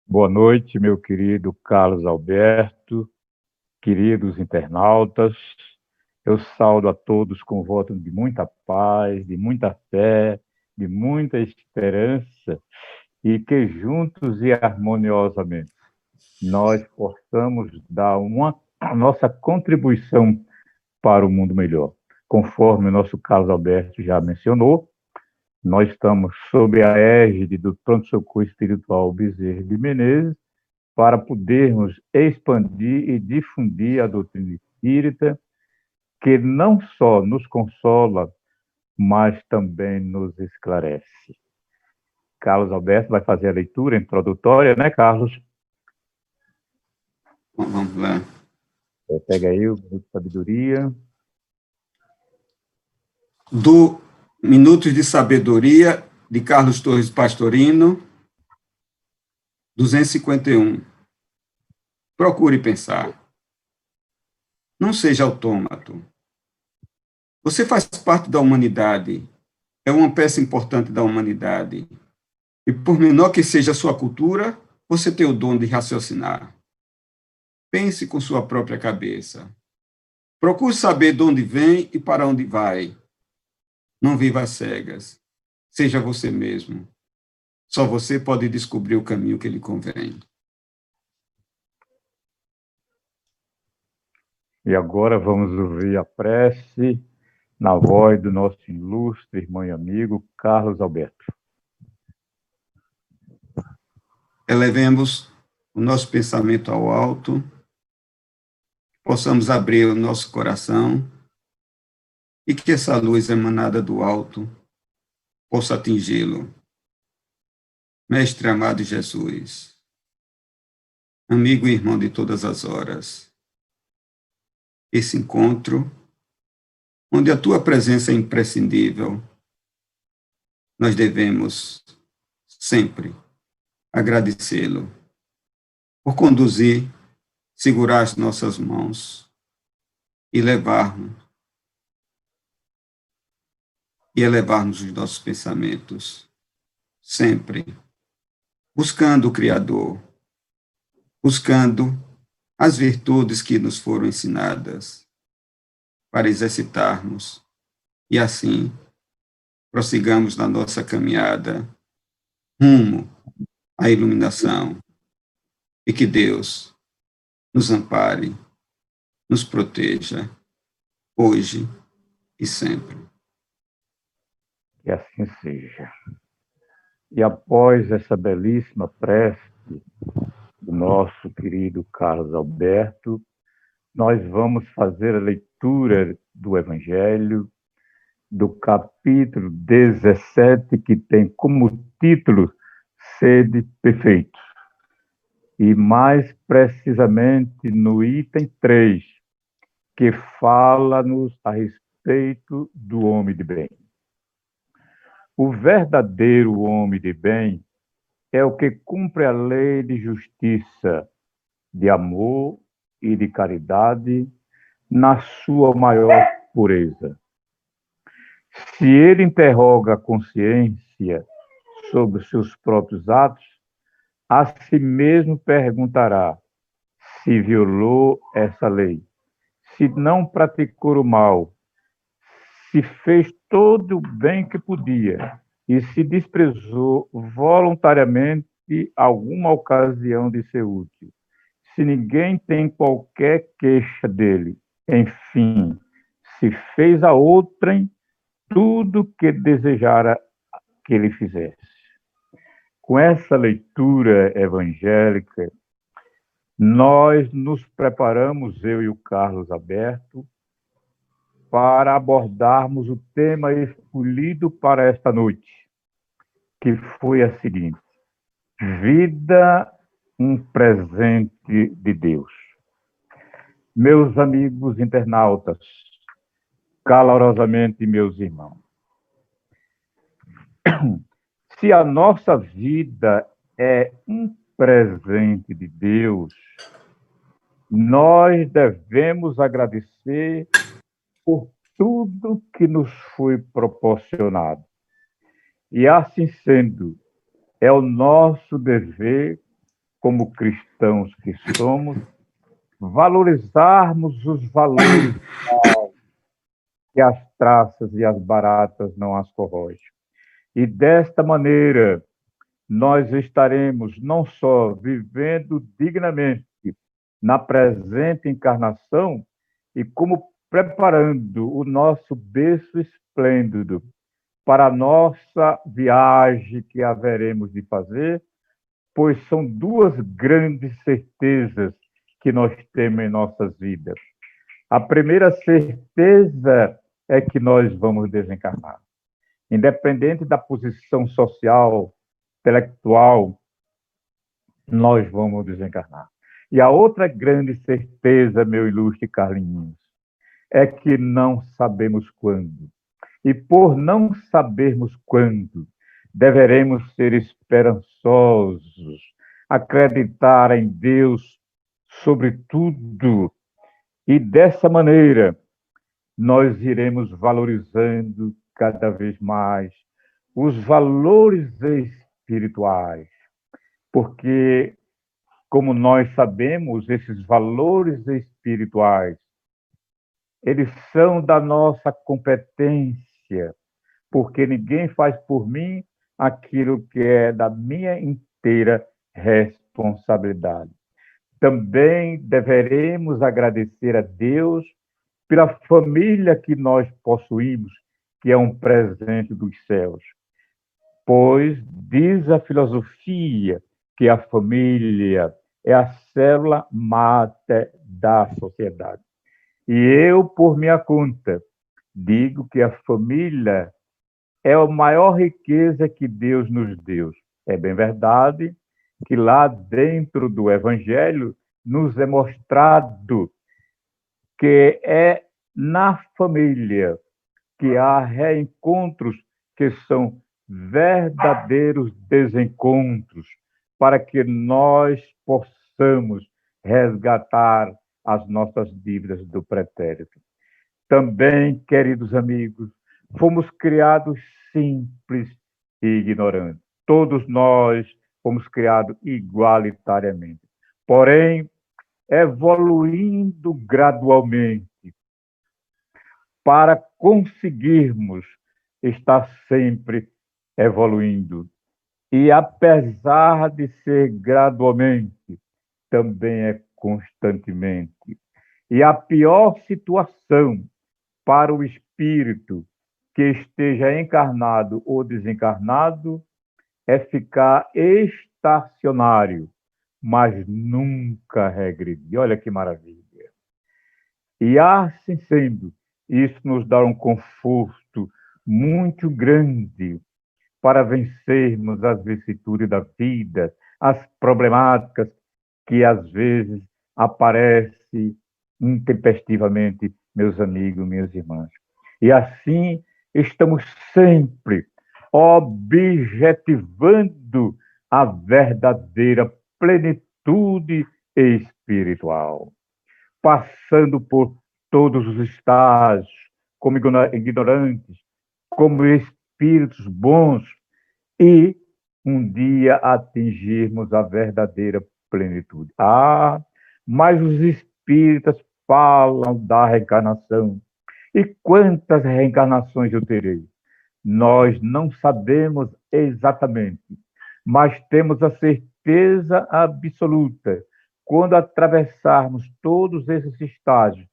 Boa noite, meu querido Carlos Alberto, queridos internautas. Eu saudo a todos com voto de muita paz, de muita fé, de muita esperança e que juntos e harmoniosamente nós possamos dar a nossa contribuição para o mundo melhor. Conforme o nosso Carlos Alberto já mencionou, nós estamos sob a égide do Pronto-Socorro Espiritual Bezerra de Menezes para podermos expandir e difundir a doutrina espírita, que não só nos consola, mas também nos esclarece. Carlos Alberto vai fazer a leitura introdutória, né, Carlos? Vamos lá. Pega aí o Minuto de Sabedoria. Do Minutos de Sabedoria, de Carlos Torres Pastorino, 251. Procure pensar. Não seja autômato. Você faz parte da humanidade, é uma peça importante da humanidade. E por menor que seja a sua cultura, você tem o dom de raciocinar. Pense com sua própria cabeça. Procure saber de onde vem e para onde vai. Não viva às cegas. Seja você mesmo. Só você pode descobrir o caminho que lhe convém. E agora vamos ouvir a prece na voz do nosso ilustre irmão e amigo Carlos Alberto. Elevemos o nosso pensamento ao alto, possamos abrir o nosso coração e que essa luz emanada do alto possa atingi-lo. Mestre amado Jesus, amigo e irmão de todas as horas, esse encontro, onde a tua presença é imprescindível, nós devemos sempre agradecê-lo por conduzir, segurar as nossas mãos e levar-nos e elevar-nos os nossos pensamentos, sempre buscando o Criador, buscando as virtudes que nos foram ensinadas para exercitarmos e assim prossigamos na nossa caminhada rumo à iluminação e que Deus nos ampare, nos proteja hoje e sempre. Que assim seja. E após essa belíssima prece do nosso querido Carlos Alberto, nós vamos fazer a leitura do Evangelho, do capítulo 17, que tem como título Sede Perfeitos. E mais precisamente no item 3, que fala-nos a respeito do homem de bem. O verdadeiro homem de bem é o que cumpre a lei de justiça, de amor e de caridade na sua maior pureza. Se ele interroga a consciência sobre seus próprios atos, a si mesmo perguntará se violou essa lei, se não praticou o mal, se fez todo o bem que podia e se desprezou voluntariamente alguma ocasião de ser útil. Se ninguém tem qualquer queixa dele, enfim, se fez a outrem tudo que desejara que ele fizesse. Com essa leitura evangélica, nós nos preparamos, eu e o Carlos Alberto, para abordarmos o tema escolhido para esta noite, que foi a seguinte: vida, um presente de Deus. Meus amigos internautas, calorosamente meus irmãos, se a nossa vida é um presente de Deus, nós devemos agradecer por tudo que nos foi proporcionado. E assim sendo, É o nosso dever, como cristãos que somos, valorizarmos os valores que as traças e as baratas não as corroem. E desta maneira, nós estaremos não só vivendo dignamente na presente encarnação, e como preparando o nosso berço esplêndido para a nossa viagem que haveremos de fazer, pois são duas grandes certezas que nós temos em nossas vidas. A primeira certeza é que nós vamos desencarnar. Independente da posição social, intelectual, nós vamos desencarnar. E a outra grande certeza, meu ilustre Carlinhos, é que não sabemos quando. E por não sabermos quando, deveremos ser esperançosos, acreditar em Deus sobre tudo. E dessa maneira, nós iremos valorizando cada vez mais os valores espirituais, porque, como nós sabemos, esses valores espirituais, eles são da nossa competência, porque ninguém faz por mim aquilo que é da minha inteira responsabilidade. Também deveremos agradecer a Deus pela família que nós possuímos, que é um presente dos céus. Pois diz a filosofia que a família é a célula máter da sociedade. E eu, por minha conta, digo que a família é a maior riqueza que Deus nos deu. É bem verdade que lá dentro do Evangelho nos é mostrado que é na família que há reencontros que são verdadeiros desencontros, para que nós possamos resgatar as nossas dívidas do pretérito. Também, queridos amigos, fomos criados simples e ignorantes. Todos nós fomos criados igualitariamente. Porém, evoluindo gradualmente para conseguirmos estar sempre evoluindo. E apesar de ser gradualmente, também é constantemente. E a pior situação para o espírito que esteja encarnado ou desencarnado é ficar estacionário, mas nunca regredir. Olha que maravilha. E assim sendo, isso nos dá um conforto muito grande para vencermos as vicissitudes da vida, as problemáticas que às vezes aparecem intempestivamente, meus amigos, minhas irmãs. E assim estamos sempre objetivando a verdadeira plenitude espiritual, passando por todos os estágios, como ignorantes, como espíritos bons, e um dia atingirmos a verdadeira plenitude. Ah, mas os espíritas falam da reencarnação. E quantas reencarnações eu terei? Nós não sabemos exatamente, mas temos a certeza absoluta, quando atravessarmos todos esses estágios,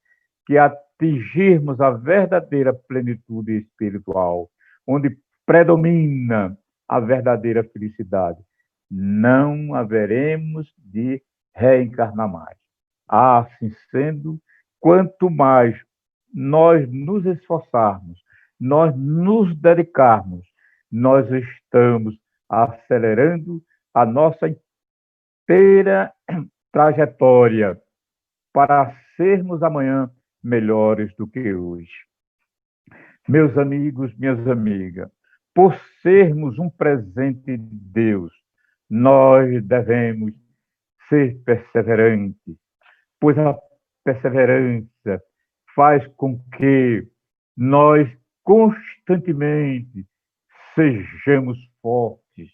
que atingirmos a verdadeira plenitude espiritual, onde predomina a verdadeira felicidade, não haveremos de reencarnar mais. Assim sendo, quanto mais nós nos esforçarmos, nós nos dedicarmos, nós estamos acelerando a nossa inteira trajetória para sermos amanhã melhores do que hoje. Meus amigos, minhas amigas, por sermos um presente de Deus, nós devemos ser perseverantes, pois a perseverança faz com que nós constantemente sejamos fortes,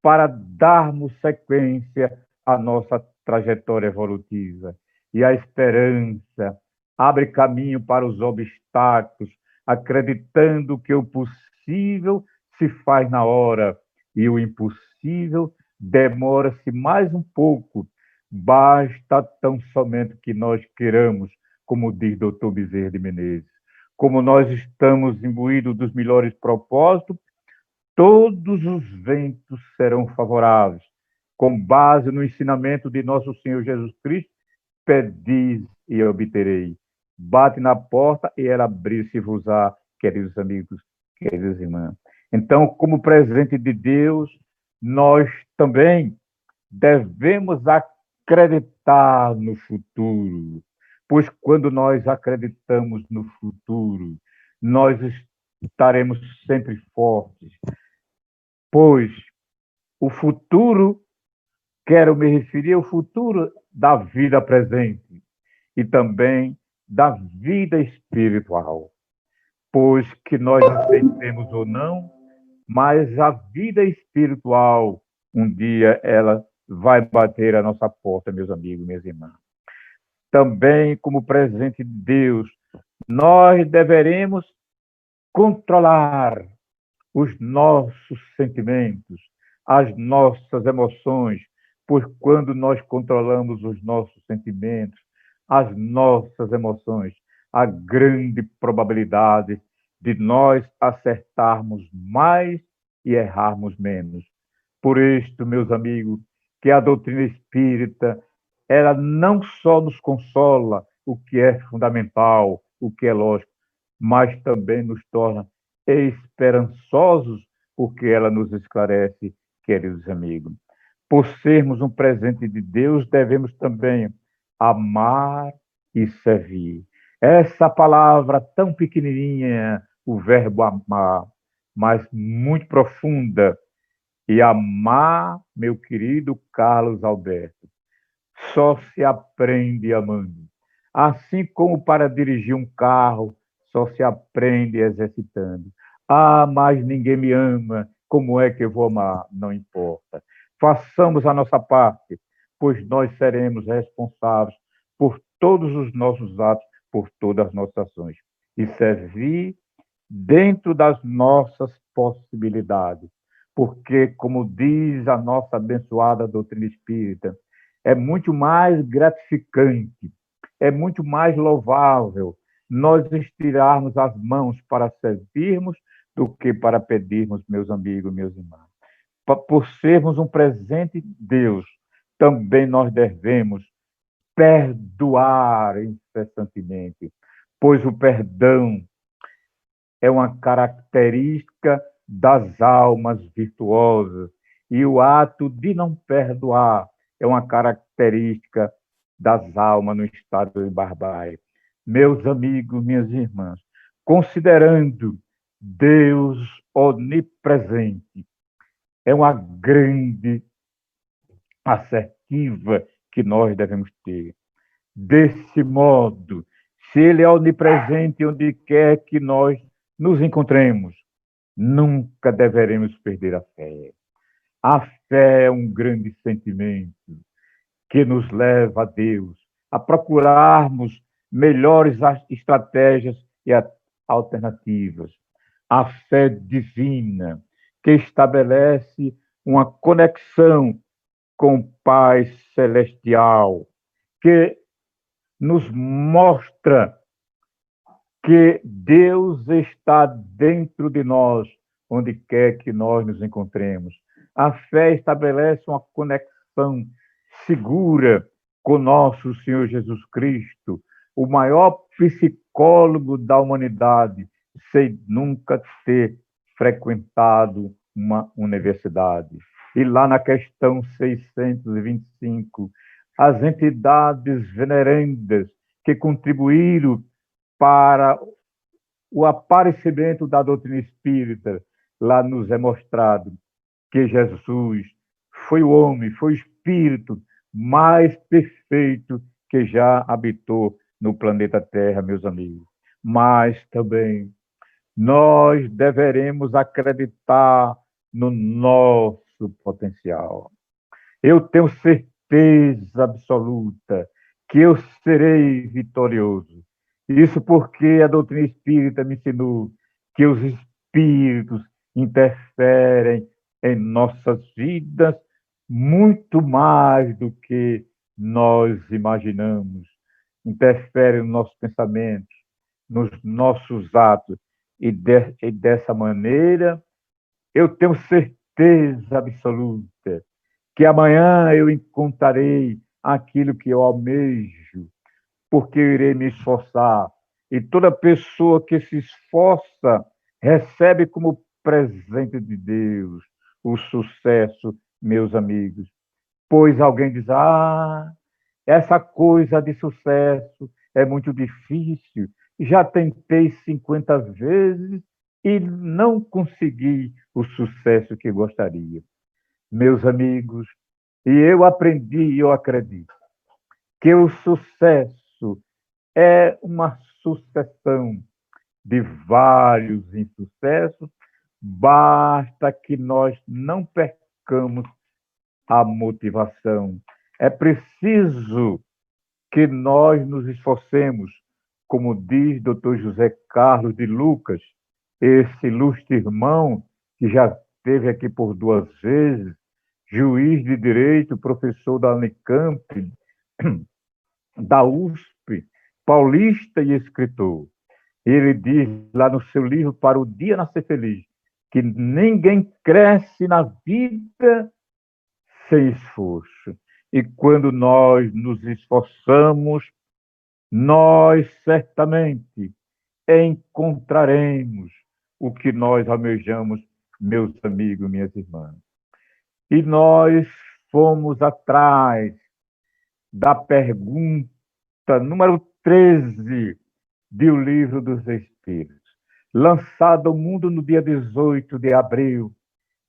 para darmos sequência à nossa trajetória evolutiva. E a esperança abre caminho para os obstáculos, acreditando que o possível se faz na hora e o impossível demora-se mais um pouco. Basta tão somente que nós queiramos, como diz Dr. Bezerra de Menezes. Como nós estamos imbuídos dos melhores propósitos, todos os ventos serão favoráveis. Com base no ensinamento de nosso Senhor Jesus Cristo, pedis e obterei. Bate na porta e ela abrir-se-vos-á, queridos amigos, queridas irmãs. Então, como presente de Deus, nós também devemos acreditar no futuro, pois quando nós acreditamos no futuro, nós estaremos sempre fortes, pois o futuro, quero me referir ao futuro da vida presente e também da vida espiritual, pois que nós aceitemos ou não, mas a vida espiritual, um dia ela vai bater a nossa porta, meus amigos, minhas irmãs. Também, como presente de Deus, nós deveremos controlar os nossos sentimentos, as nossas emoções, pois quando nós controlamos os nossos sentimentos, as nossas emoções, há grande probabilidade de nós acertarmos mais e errarmos menos. Por isto, meus amigos, que a doutrina espírita, ela não só nos consola, o que é fundamental, o que é lógico, mas também nos torna esperançosos, porque ela nos esclarece, queridos amigos. Por sermos um presente de Deus, devemos também amar e servir. Essa palavra tão pequenininha, o verbo amar, mas muito profunda. E amar, meu querido Carlos Alberto, só se aprende amando. Assim como para dirigir um carro, só se aprende exercitando. Ah, mas ninguém me ama, como é que eu vou amar? Não importa. Façamos a nossa parte, pois nós seremos responsáveis por todos os nossos atos, por todas as nossas ações. E servir dentro das nossas possibilidades. Porque, como diz a nossa abençoada doutrina espírita, é muito mais gratificante, é muito mais louvável nós estirarmos as mãos para servirmos do que para pedirmos, meus amigos, meus irmãos. Por sermos um presente de Deus, também nós devemos perdoar incessantemente, pois o perdão é uma característica das almas virtuosas e o ato de não perdoar é uma característica das almas no estado de barbárie. Meus amigos, minhas irmãs, considerando Deus onipresente, é uma grande assertiva que nós devemos ter. Desse modo, se Ele é onipresente onde quer que nós nos encontremos, nunca deveremos perder a fé. A fé é um grande sentimento que nos leva a Deus, a procurarmos melhores estratégias e alternativas. A fé divina, que estabelece uma conexão com o Pai Celestial, que nos mostra que Deus está dentro de nós, onde quer que nós nos encontremos. A fé estabelece uma conexão segura com nosso Senhor Jesus Cristo, o maior psicólogo da humanidade, sem nunca ter frequentado uma universidade. E lá na questão 625, as entidades venerandas que contribuíram para o aparecimento da doutrina espírita, lá nos é mostrado que Jesus foi o homem, foi o espírito mais perfeito que já habitou no planeta Terra, meus amigos. Mas também nós deveremos acreditar no nosso nosso potencial. Eu tenho certeza absoluta que eu serei vitorioso. Isso porque a doutrina espírita me ensinou que os espíritos interferem em nossas vidas muito mais do que nós imaginamos. Interferem nos nossos pensamentos, nos nossos atos. E dessa maneira, eu tenho certeza absoluta que amanhã eu encontrarei aquilo que eu almejo, porque eu irei me esforçar. E toda pessoa que se esforça recebe como presente de Deus o sucesso, meus amigos. Pois alguém diz: essa coisa de sucesso é muito difícil. Já tentei 50 vezes e não consegui o sucesso que gostaria. Meus amigos, e eu aprendi e eu acredito que o sucesso é uma sucessão de vários insucessos, basta que nós não percamos a motivação. É preciso que nós nos esforcemos, como diz Dr. José Carlos de Lucas, esse ilustre irmão que já esteve aqui por 2 vezes, juiz de direito, professor da Unicamp, da USP, paulista e escritor. Ele diz lá no seu livro Para o Dia Nascer Feliz, que ninguém cresce na vida sem esforço. E quando nós nos esforçamos, nós certamente encontraremos o que nós almejamos, meus amigos, minhas irmãs. E nós fomos atrás da pergunta número 13 do Livro dos Espíritos, lançado ao mundo no dia 18 de abril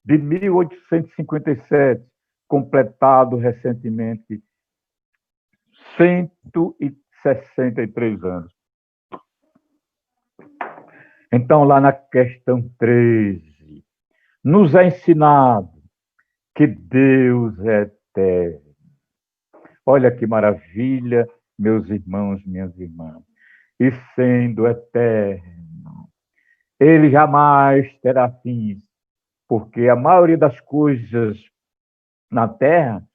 de 1857, completado recentemente 163 anos. Então, lá na questão 13, nos é ensinado que Deus é eterno. Olha que maravilha, meus irmãos, minhas irmãs. E sendo eterno, ele jamais terá fim, porque a maioria das coisas na Terra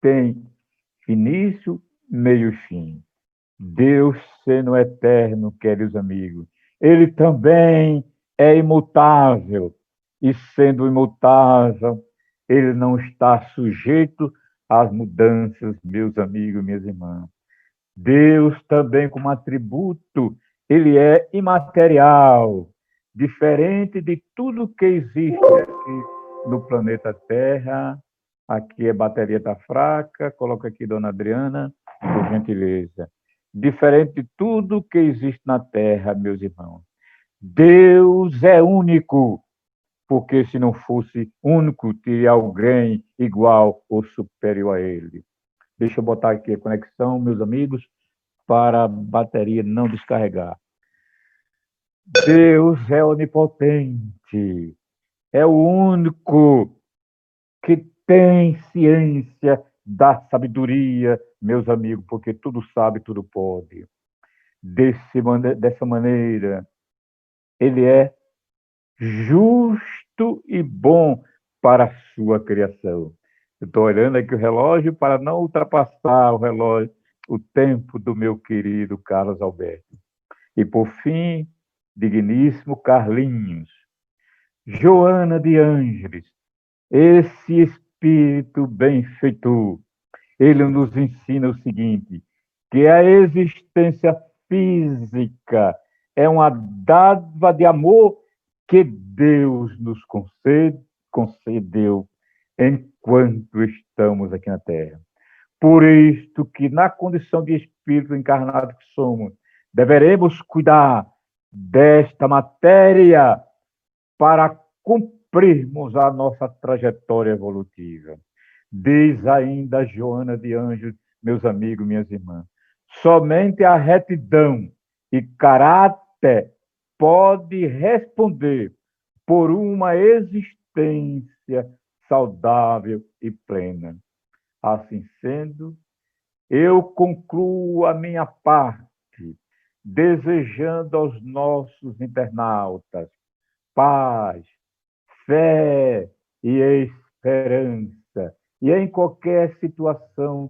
tem início, meio e fim. Deus, sendo eterno, queridos amigos, ele também é imutável. E sendo imutável, ele não está sujeito às mudanças, meus amigos, minhas irmãs. Deus também, como atributo, ele é imaterial, diferente de tudo que existe aqui no planeta Terra. Aqui a bateria está fraca, coloca aqui, dona Adriana, por gentileza. Diferente de tudo que existe na Terra, meus irmãos. Deus é único, porque se não fosse único, teria alguém igual ou superior a ele. Deixa eu botar aqui a conexão, meus amigos, para a bateria não descarregar. Deus é onipotente, é o único que tem ciência da sabedoria, meus amigos, porque tudo sabe, tudo pode. Dessa maneira, ele é justo e bom para a sua criação. Eu estou olhando aqui o relógio para não ultrapassar o relógio, o tempo do meu querido Carlos Alberto. E, por fim, digníssimo Carlinhos, Joana de Ângeles, esse espírito benfeitor, ele nos ensina o seguinte, que a existência física é uma dádiva de amor que Deus nos concedeu enquanto estamos aqui na Terra. Por isto que, na condição de espírito encarnado que somos, deveremos cuidar desta matéria para cumprirmos a nossa trajetória evolutiva. Diz ainda Joana de Ângeles, meus amigos, minhas irmãs, somente a retidão e caráter pode responder por uma existência saudável e plena. Assim sendo, eu concluo a minha parte, desejando aos nossos internautas paz, fé e esperança. E em qualquer situação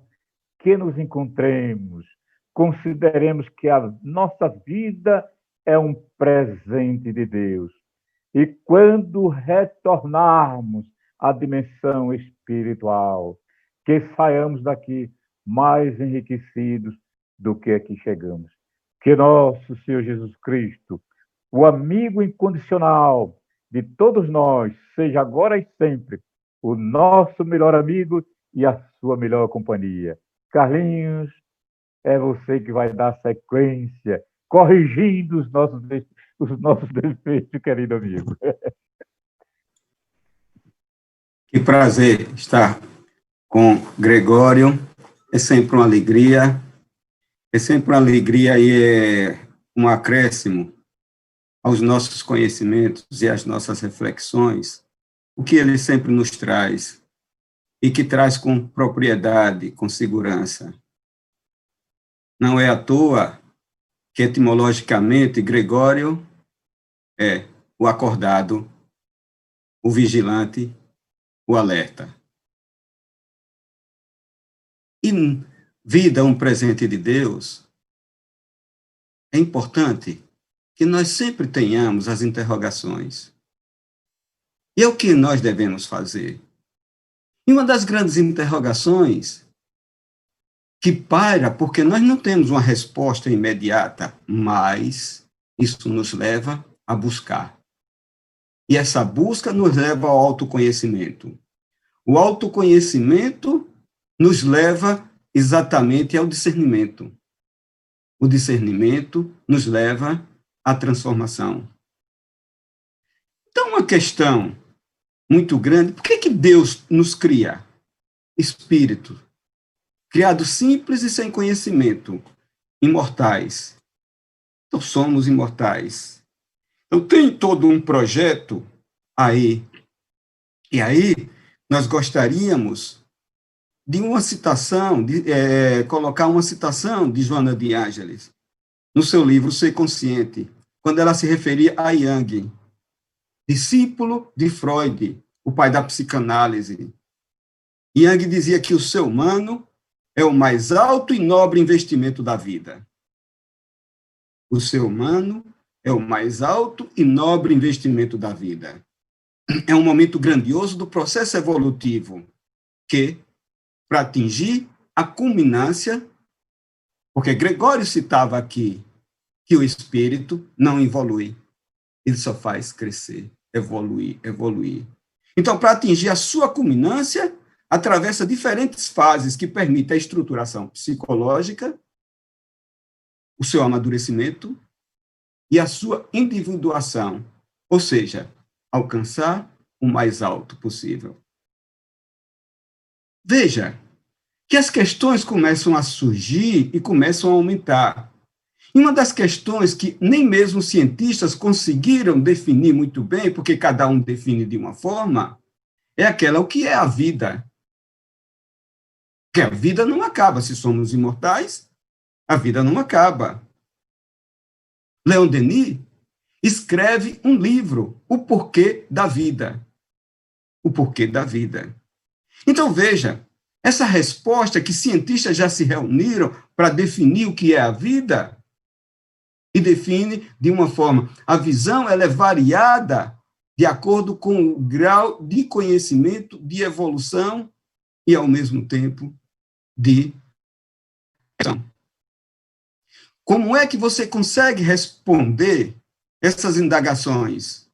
que nos encontremos, consideremos que a nossa vida é um presente de Deus. E quando retornarmos à dimensão espiritual, que saiamos daqui mais enriquecidos do que aqui chegamos. Que nosso Senhor Jesus Cristo, o amigo incondicional de todos nós, seja agora e sempre o nosso melhor amigo e a sua melhor companhia. Carlinhos, é você que vai dar sequência, corrigindo os nossos defeitos, querido amigo. Que prazer estar com Gregório. É sempre uma alegria. É sempre uma alegria e é um acréscimo aos nossos conhecimentos e às nossas reflexões, o que ele sempre nos traz, e que traz com propriedade, com segurança. Não é à toa que, etimologicamente, Gregório é o acordado, o vigilante, o alerta. E vida, um presente de Deus, é importante que nós sempre tenhamos as interrogações. E é o que nós devemos fazer? E uma das grandes interrogações que paira, porque nós não temos uma resposta imediata, mas isso nos leva a buscar. E essa busca nos leva ao autoconhecimento. O autoconhecimento nos leva exatamente ao discernimento. O discernimento nos leva à transformação. Então, uma questão muito grande, por que Deus nos cria? Espírito, criado simples e sem conhecimento, imortais. Então, somos imortais. Então, tem todo um projeto aí. E aí, nós gostaríamos de uma citação, colocar uma citação de Joana de Ângeles, no seu livro Ser Consciente, quando ela se referia a Jung, discípulo de Freud, o pai da psicanálise. Jung dizia que o ser humano é o mais alto e nobre investimento da vida. O ser humano é o mais alto e nobre investimento da vida. É um momento grandioso do processo evolutivo que, para atingir a culminância, porque Gregório citava aqui que o espírito não evolui, ele só faz crescer, evoluir, evoluir. Então, para atingir a sua culminância, atravessa diferentes fases que permitem a estruturação psicológica, o seu amadurecimento e a sua individuação, ou seja, alcançar o mais alto possível. Veja que as questões começam a surgir e começam a aumentar. E uma das questões que nem mesmo os cientistas conseguiram definir muito bem, porque cada um define de uma forma, é aquela, o que é a vida? Porque a vida não acaba. Se somos imortais, a vida não acaba. Leon Denis escreve um livro, O Porquê da Vida. O Porquê da Vida. Então, veja, essa resposta que cientistas já se reuniram para definir o que é a vida, e define de uma forma, a visão ela é variada de acordo com o grau de conhecimento, de evolução e, ao mesmo tempo, de ação. Como é que você consegue responder essas indagações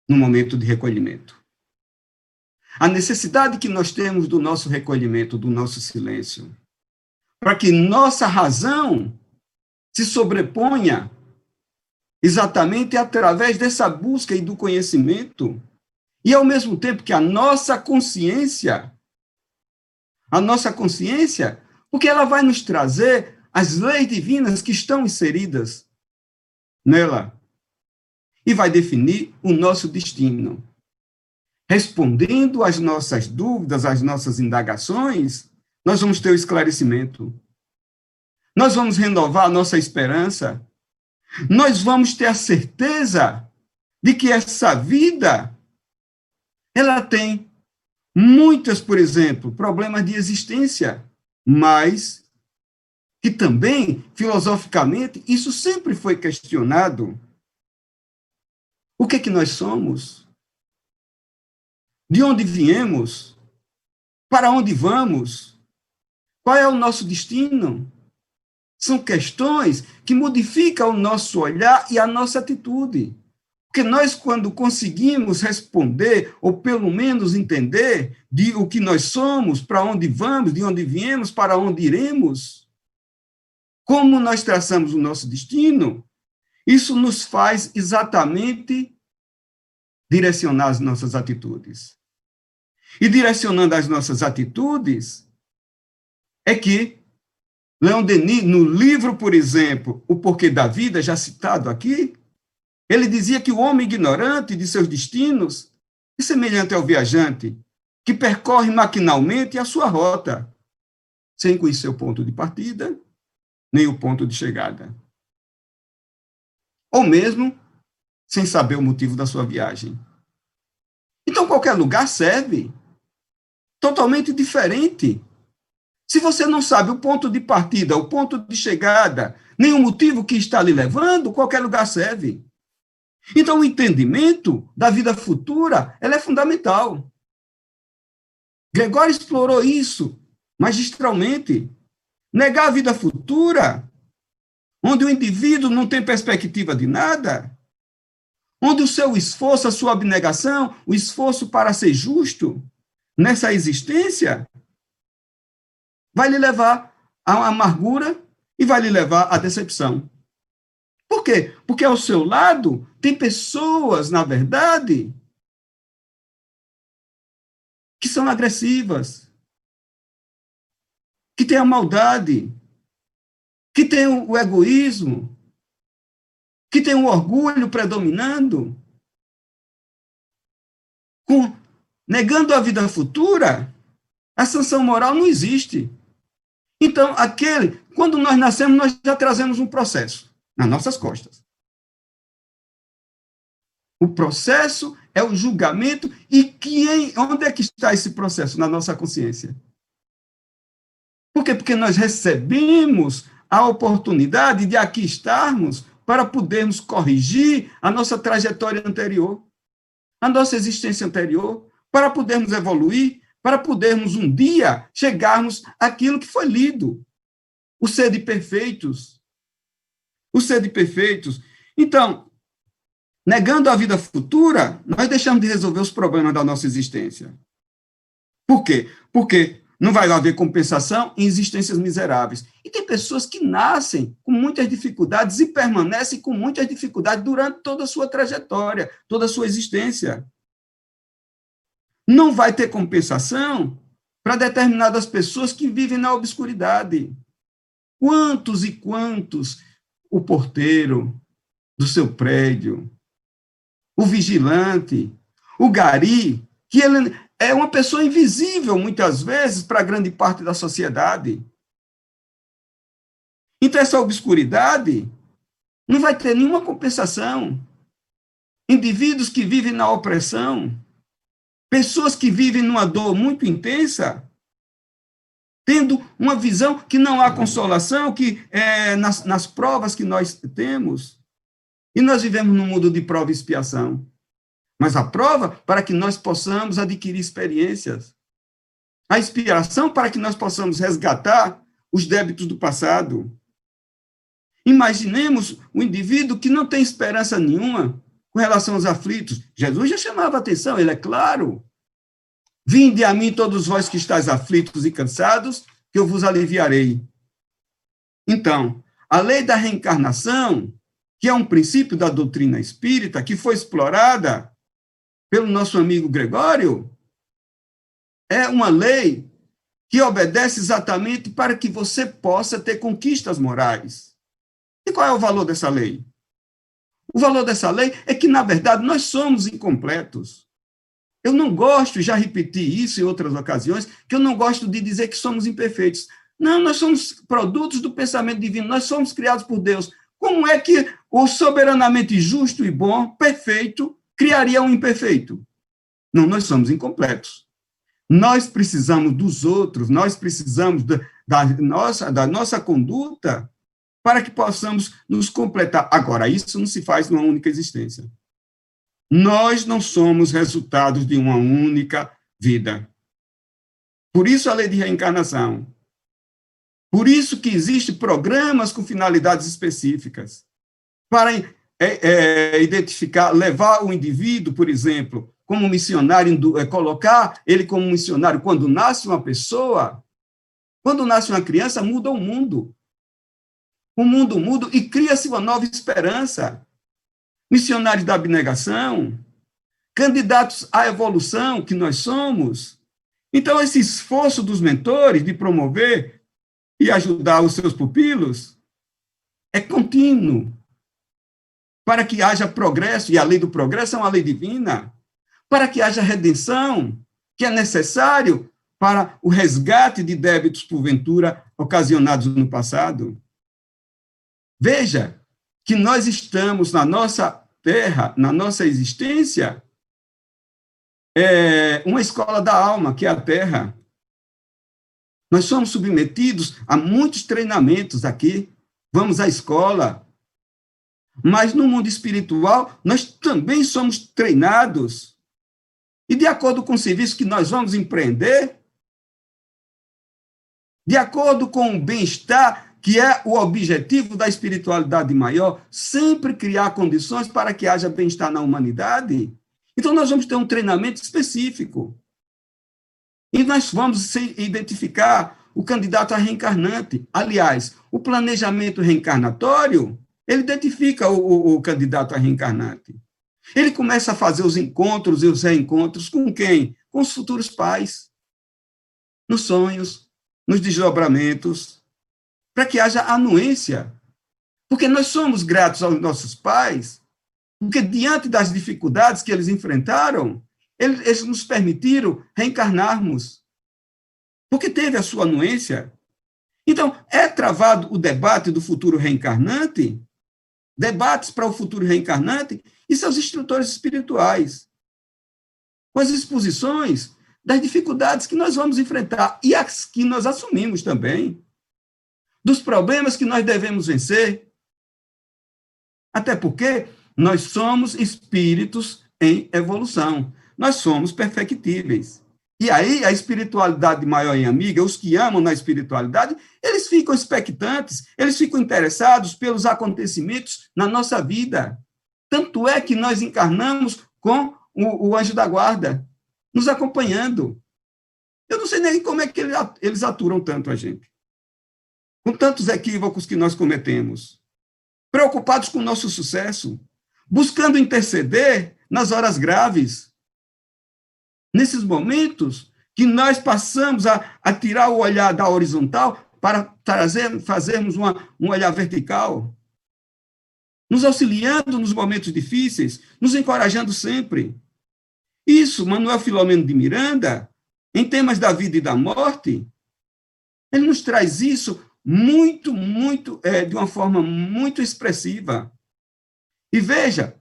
no momento de recolhimento? A necessidade que nós temos do nosso recolhimento, do nosso silêncio, para que nossa razão se sobreponha exatamente através dessa busca e do conhecimento, e ao mesmo tempo que a nossa consciência, porque ela vai nos trazer as leis divinas que estão inseridas nela, e vai definir o nosso destino. respondendo às nossas dúvidas, às nossas indagações, nós vamos ter o esclarecimento. Nós vamos renovar a nossa esperança. Nós vamos ter a certeza de que essa vida, ela tem muitas, por exemplo, problemas de existência, mas que também, filosoficamente, isso sempre foi questionado. O que é que nós somos? De onde viemos? Para onde vamos? Qual é o nosso destino? São questões que modificam o nosso olhar e a nossa atitude. Porque nós, quando conseguimos responder, ou pelo menos entender de o que nós somos, para onde vamos, de onde viemos, para onde iremos, como nós traçamos o nosso destino, isso nos faz exatamente direcionar as nossas atitudes. E direcionando as nossas atitudes, é que Leon Denis, no livro, por exemplo, O Porquê da Vida, já citado aqui, ele dizia que o homem ignorante de seus destinos é semelhante ao viajante que percorre maquinalmente a sua rota, sem conhecer o ponto de partida, nem o ponto de chegada. Ou mesmo sem saber o motivo da sua viagem. Então, qualquer lugar serve. Totalmente diferente. Se você não sabe o ponto de partida, o ponto de chegada, nem o motivo que está lhe levando, qualquer lugar serve. Então, o entendimento da vida futura, ela é fundamental. Gregório explorou isso magistralmente. Negar a vida futura, onde o indivíduo não tem perspectiva de nada, onde o seu esforço, a sua abnegação, o esforço para ser justo nessa existência, vai lhe levar à amargura e vai lhe levar à decepção. Por quê? Porque ao seu lado tem pessoas, na verdade, que são agressivas, que têm a maldade, que têm o egoísmo, que têm o orgulho predominando, negando a vida futura, a sanção moral não existe. Então, quando nós nascemos, nós já trazemos um processo nas nossas costas. O processo é o julgamento, e onde é que está esse processo? Na nossa consciência. Por quê? Porque nós recebemos a oportunidade de aqui estarmos para podermos corrigir a nossa trajetória anterior, a nossa existência anterior, para podermos evoluir, para podermos um dia chegarmos àquilo que foi lido, o ser de perfeitos. O ser de perfeitos. Então, negando a vida futura, nós deixamos de resolver os problemas da nossa existência. Por quê? Porque não vai haver compensação em existências miseráveis. E tem pessoas que nascem com muitas dificuldades e permanecem com muitas dificuldades durante toda a sua trajetória, toda a sua existência. Não vai ter compensação para determinadas pessoas que vivem na obscuridade. Quantos e quantos o porteiro do seu prédio, o vigilante, o gari, que ele é uma pessoa invisível, muitas vezes, para grande parte da sociedade. Então, essa obscuridade não vai ter nenhuma compensação. Indivíduos que vivem na opressão, pessoas que vivem numa dor muito intensa, tendo uma visão que não há consolação, que nas provas que nós temos, e nós vivemos num mundo de prova e expiação. Mas a prova para que nós possamos adquirir experiências. A expiação para que nós possamos resgatar os débitos do passado. Imaginemos um indivíduo que não tem esperança nenhuma com relação aos aflitos. Jesus já chamava a atenção, ele é claro. Vinde a mim todos vós que estáis aflitos e cansados, que eu vos aliviarei. Então, a lei da reencarnação, que é um princípio da doutrina espírita, que foi explorada pelo nosso amigo Gregório, é uma lei que obedece exatamente para que você possa ter conquistas morais. E qual é o valor dessa lei? O valor dessa lei é que, na verdade, nós somos incompletos. Eu não gosto, já repeti isso em outras ocasiões, que eu não gosto de dizer que somos imperfeitos. Não, nós somos produtos do pensamento divino, nós somos criados por Deus. Como é que o soberanamente justo e bom, perfeito, criaria um imperfeito? Não, nós somos incompletos. Nós precisamos dos outros, nós precisamos da nossa conduta para que possamos nos completar. Agora, isso não se faz numa única existência. Nós não somos resultados de uma única vida. Por isso a lei de reencarnação. Por isso que existem programas com finalidades específicas, para identificar, levar o indivíduo, por exemplo, como missionário, colocar ele como missionário quando nasce uma pessoa, quando nasce uma criança, muda o mundo. O mundo muda e cria-se uma nova esperança. Missionários da abnegação, candidatos à evolução que nós somos. Então, esse esforço dos mentores de promover e ajudar os seus pupilos é contínuo, para que haja progresso, e a lei do progresso é uma lei divina, para que haja redenção, que é necessário para o resgate de débitos, porventura, ocasionados no passado. Veja que nós estamos na nossa terra, na nossa existência, uma escola da alma, que é a terra. Nós somos submetidos a muitos treinamentos aqui, vamos à escola, mas no mundo espiritual nós também somos treinados, e de acordo com o serviço que nós vamos empreender, de acordo com o bem-estar, que é o objetivo da espiritualidade maior, sempre criar condições para que haja bem-estar na humanidade. Então, nós vamos ter um treinamento específico. E nós vamos identificar o candidato a reencarnante. Aliás, o planejamento reencarnatório, ele identifica o candidato a reencarnante. Ele começa a fazer os encontros e os reencontros com quem? Com os futuros pais. Nos sonhos, nos desdobramentos, para que haja anuência. Porque nós somos gratos aos nossos pais, porque diante das dificuldades que eles enfrentaram, eles nos permitiram reencarnarmos, porque teve a sua anuência. Então, é travado o debate do futuro reencarnante, debates para o futuro reencarnante e seus instrutores espirituais, com as exposições das dificuldades que nós vamos enfrentar e as que nós assumimos também, dos problemas que nós devemos vencer, até porque nós somos espíritos em evolução, nós somos perfectíveis. E aí, a espiritualidade maior e amiga, os que amam na espiritualidade, eles ficam expectantes, eles ficam interessados pelos acontecimentos na nossa vida. Tanto é que nós encarnamos com o anjo da guarda, nos acompanhando. Eu não sei nem como é que eles aturam tanto a gente, com tantos equívocos que nós cometemos, preocupados com o nosso sucesso, buscando interceder nas horas graves, nesses momentos que nós passamos a tirar o olhar da horizontal para fazermos um olhar vertical, nos auxiliando nos momentos difíceis, nos encorajando sempre. Isso, Manuel Filomeno de Miranda, em Temas da Vida e da Morte, ele nos traz isso de uma forma muito expressiva. E veja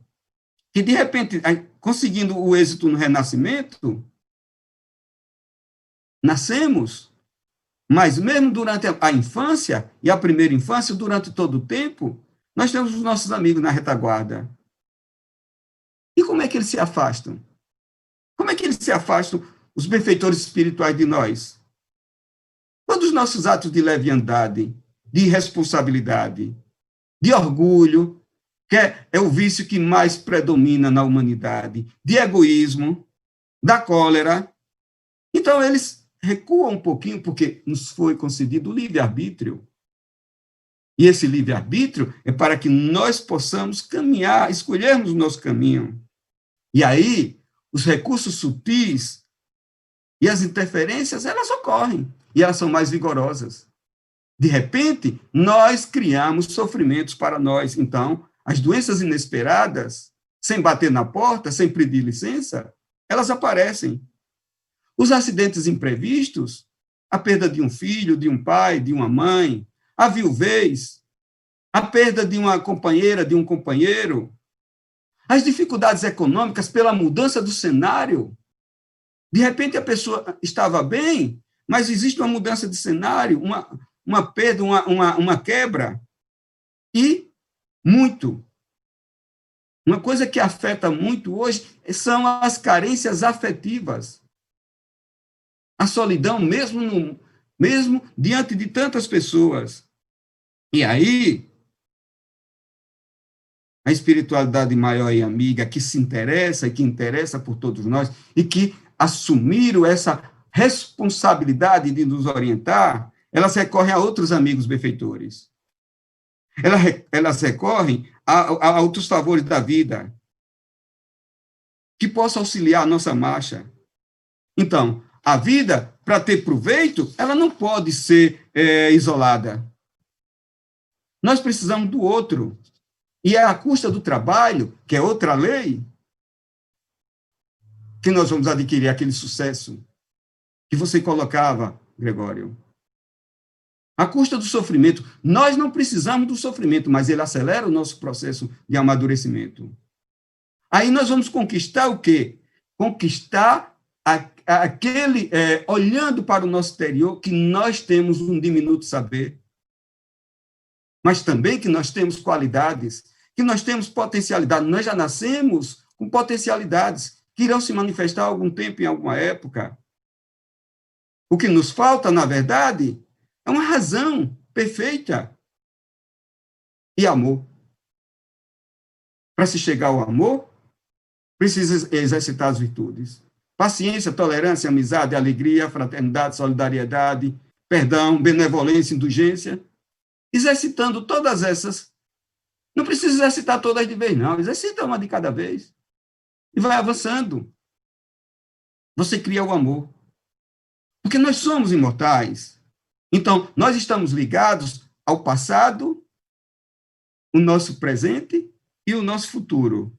que, de repente, conseguindo o êxito no renascimento, nascemos, mas mesmo durante a infância, e a primeira infância, durante todo o tempo, nós temos os nossos amigos na retaguarda. E como é que eles se afastam? Como é que eles se afastam, os benfeitores espirituais de nós? Quando os nossos atos de leviandade, de irresponsabilidade, de orgulho, que é o vício que mais predomina na humanidade, de egoísmo, da cólera, então eles recuam um pouquinho, porque nos foi concedido o livre-arbítrio. E esse livre-arbítrio é para que nós possamos caminhar, escolhermos o nosso caminho. E aí, os recursos sutis e as interferências, elas ocorrem, e elas são mais vigorosas. De repente, nós criamos sofrimentos para nós. Então, as doenças inesperadas, sem bater na porta, sem pedir licença, elas aparecem. Os acidentes imprevistos, a perda de um filho, de um pai, de uma mãe, a viuvez, a perda de uma companheira, de um companheiro, as dificuldades econômicas pela mudança do cenário. De repente, a pessoa estava bem, mas existe uma mudança de cenário, uma perda, uma quebra. E uma coisa que afeta muito hoje são as carências afetivas. A solidão, mesmo diante de tantas pessoas. E aí, a espiritualidade maior e amiga, que se interessa e que interessa por todos nós, e que assumiram essa responsabilidade de nos orientar, elas recorrem a outros amigos benfeitores. Elas recorrem a outros favores da vida, que possam auxiliar a nossa marcha. Então, a vida, para ter proveito, ela não pode ser isolada. Nós precisamos do outro. E é à custa do trabalho, que é outra lei, que nós vamos adquirir aquele sucesso que você colocava, Gregório. À custa do sofrimento. Nós não precisamos do sofrimento, mas ele acelera o nosso processo de amadurecimento. Aí nós vamos conquistar o quê? Conquistar aquele, olhando para o nosso exterior, que nós temos um diminuto saber, mas também que nós temos qualidades, que nós temos potencialidade. Nós já nascemos com potencialidades que irão se manifestar algum tempo, em alguma época. O que nos falta, na verdade, é uma razão perfeita e amor. Para se chegar ao amor, precisa exercitar as virtudes. Paciência, tolerância, amizade, alegria, fraternidade, solidariedade, perdão, benevolência, indulgência. Exercitando todas essas. Não precisa exercitar todas de vez, não. Exercita uma de cada vez. E vai avançando. Você cria o amor. Porque nós somos imortais. Então, nós estamos ligados ao passado, o nosso presente e o nosso futuro.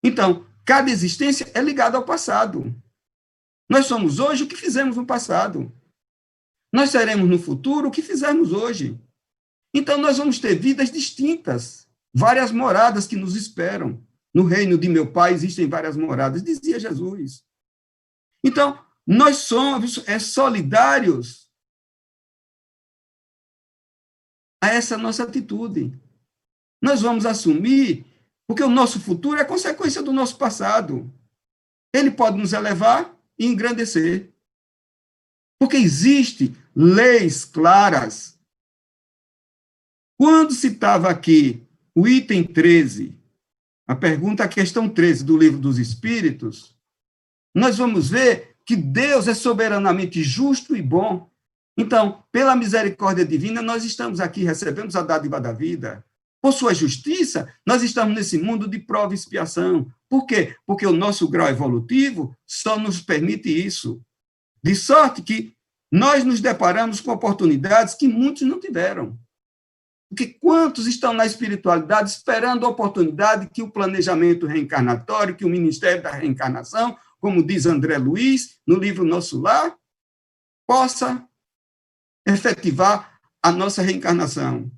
Então, cada existência é ligada ao passado. Nós somos hoje o que fizemos no passado. Nós seremos no futuro o que fizermos hoje. Então, nós vamos ter vidas distintas, várias moradas que nos esperam. No reino de meu Pai existem várias moradas, dizia Jesus. Então, nós somos solidários a essa nossa atitude. Nós vamos assumir, porque o nosso futuro é consequência do nosso passado. Ele pode nos elevar e engrandecer. Porque existem leis claras. Quando citava aqui o item 13, a questão 13 do Livro dos Espíritos, nós vamos ver que Deus é soberanamente justo e bom. Então, pela misericórdia divina, nós estamos aqui, recebemos a dádiva da vida. Por sua justiça, nós estamos nesse mundo de prova e expiação. Por quê? Porque o nosso grau evolutivo só nos permite isso. De sorte que nós nos deparamos com oportunidades que muitos não tiveram. Porque quantos estão na espiritualidade esperando a oportunidade que o planejamento reencarnatório, que o Ministério da Reencarnação, como diz André Luiz, no livro Nosso Lar, possa efetivar a nossa reencarnação.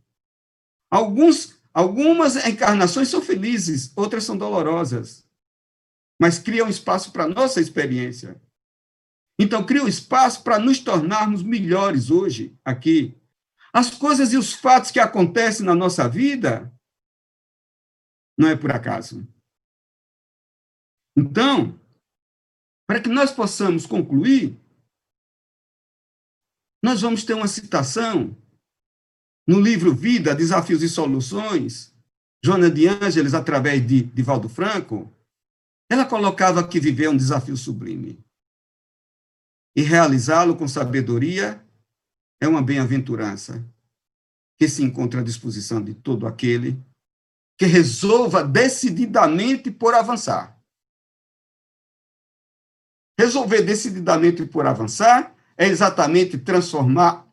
Algumas reencarnações são felizes, outras são dolorosas, mas criam espaço para a nossa experiência. Então, criam espaço para nos tornarmos melhores hoje, aqui. As coisas e os fatos que acontecem na nossa vida não é por acaso. Então, para que nós possamos concluir, nós vamos ter uma citação no livro Vida, Desafios e Soluções, Joana de Ângeles, através de Divaldo Franco. Ela colocava que viver é um desafio sublime. E realizá-lo com sabedoria é uma bem-aventurança que se encontra à disposição de todo aquele que resolva decididamente por avançar. Resolver decididamente por avançar é exatamente transformar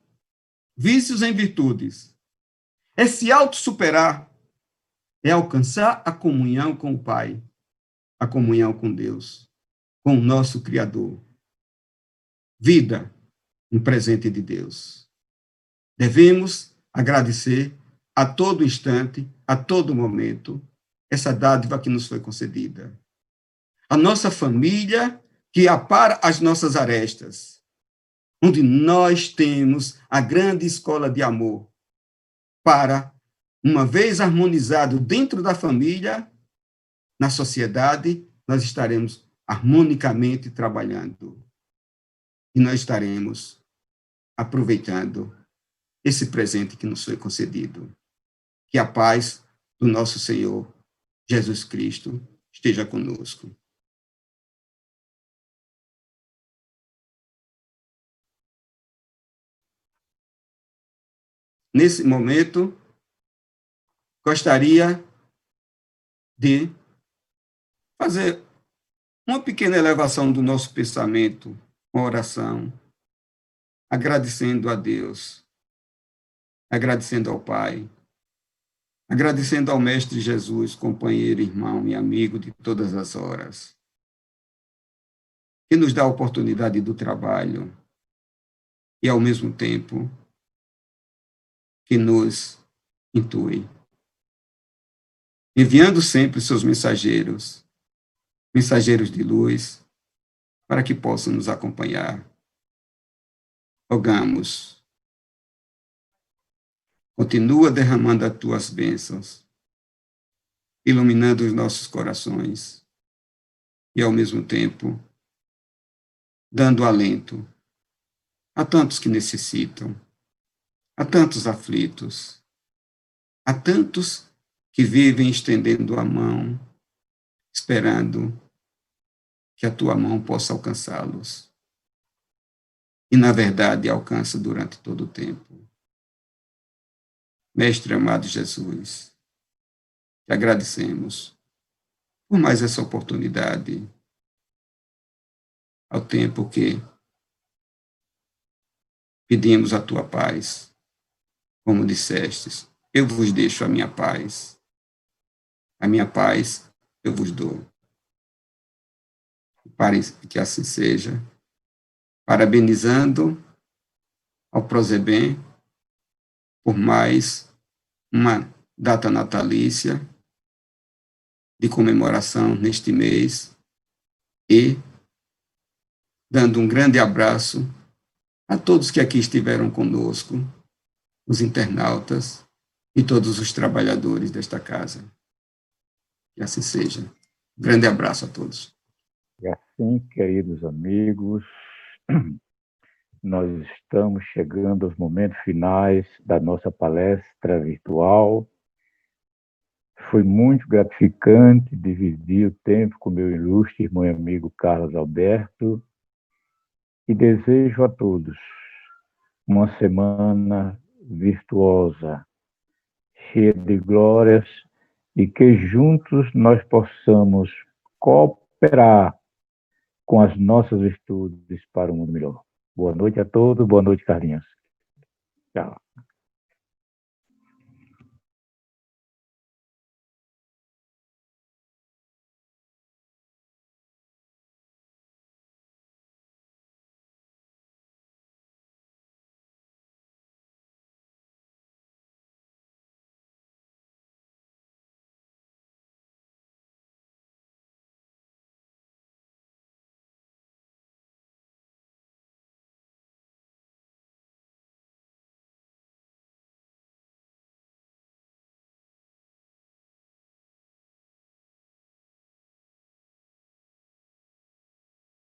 vícios em virtudes. É se autossuperar, é alcançar a comunhão com o Pai, a comunhão com Deus. com o nosso Criador. Vida, um presente de Deus. Devemos agradecer a todo instante, a todo momento, essa dádiva que nos foi concedida. A nossa família, que apara as nossas arestas, onde nós temos a grande escola de amor para, uma vez harmonizado dentro da família, na sociedade, nós estaremos harmonicamente trabalhando. E nós estaremos aproveitando esse presente que nos foi concedido. Que a paz do nosso Senhor Jesus Cristo esteja conosco. Nesse momento, gostaria de fazer uma pequena elevação do nosso pensamento, uma oração, agradecendo a Deus, agradecendo ao Pai, agradecendo ao Mestre Jesus, companheiro, irmão e amigo de todas as horas, que nos dá a oportunidade do trabalho e, ao mesmo tempo, que nos intui, enviando sempre seus mensageiros, mensageiros de luz, para que possam nos acompanhar. Rogamos, continua derramando as tuas bênçãos, iluminando os nossos corações e, ao mesmo tempo, dando alento a tantos que necessitam, a tantos aflitos, a tantos que vivem estendendo a mão, esperando que a tua mão possa alcançá-los. E, na verdade, alcança durante todo o tempo. Mestre amado Jesus, te agradecemos por mais essa oportunidade, ao tempo que pedimos a tua paz, como dissestes, eu vos deixo a minha paz eu vos dou. Para que assim seja, parabenizando ao Prozebem por mais uma data natalícia de comemoração neste mês e dando um grande abraço a todos que aqui estiveram conosco, os internautas e todos os trabalhadores desta casa. Que assim seja. Grande abraço a todos. E assim, queridos amigos, nós estamos chegando aos momentos finais da nossa palestra virtual. Foi muito gratificante dividir o tempo com meu ilustre irmão e amigo Carlos Alberto e desejo a todos uma semana virtuosa, cheia de glórias e que juntos nós possamos cooperar com as nossas virtudes para um mundo melhor. Boa noite a todos, boa noite, Carlinhos. Tchau.